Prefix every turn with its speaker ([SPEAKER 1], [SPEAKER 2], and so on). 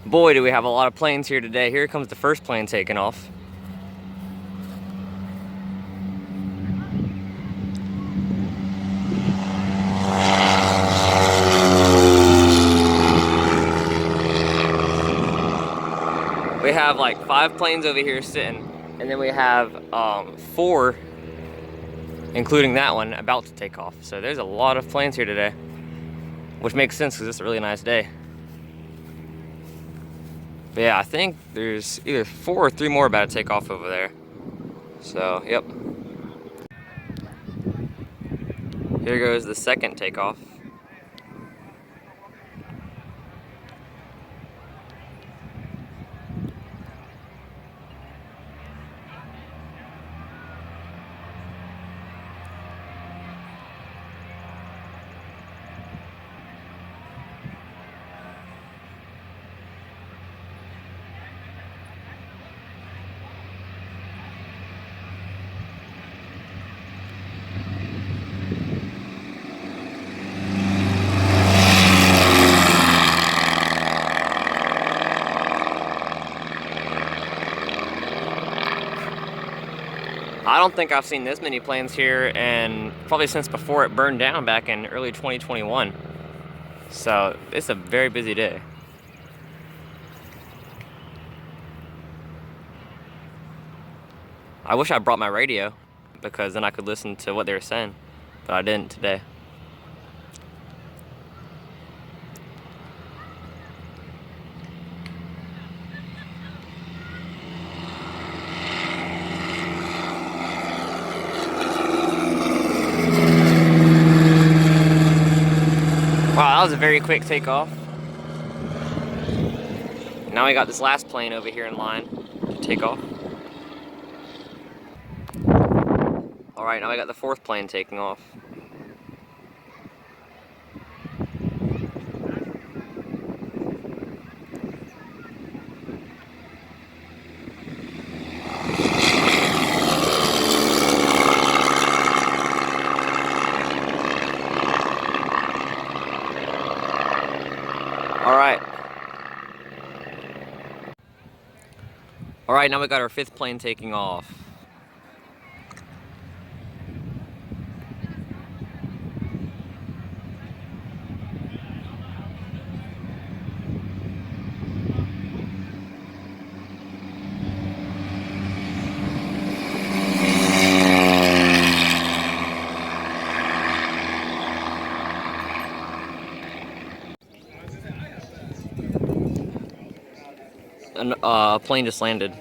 [SPEAKER 1] Boy, do we have a lot of planes here today. Here comes the first plane taking off. We have like 5 planes over here sitting, and then we have 4, including that one, about to take off. So there's a lot of planes here today, which makes sense because it's a really nice day. But yeah, I think there's either 4 or 3 more about to take off over there. So, yep. Here goes the second takeoff. I don't think I've seen this many planes here, and probably since before it burned down back in early 2021. So it's a very busy day. I wish I brought my radio, because then I could listen to what they were saying, but I didn't today. Wow, that was a very quick takeoff. Now we got this last plane over here in line to take off. Alright, now we got the 4th plane taking off. Alright, now we got our 5th plane taking off. And a plane just landed.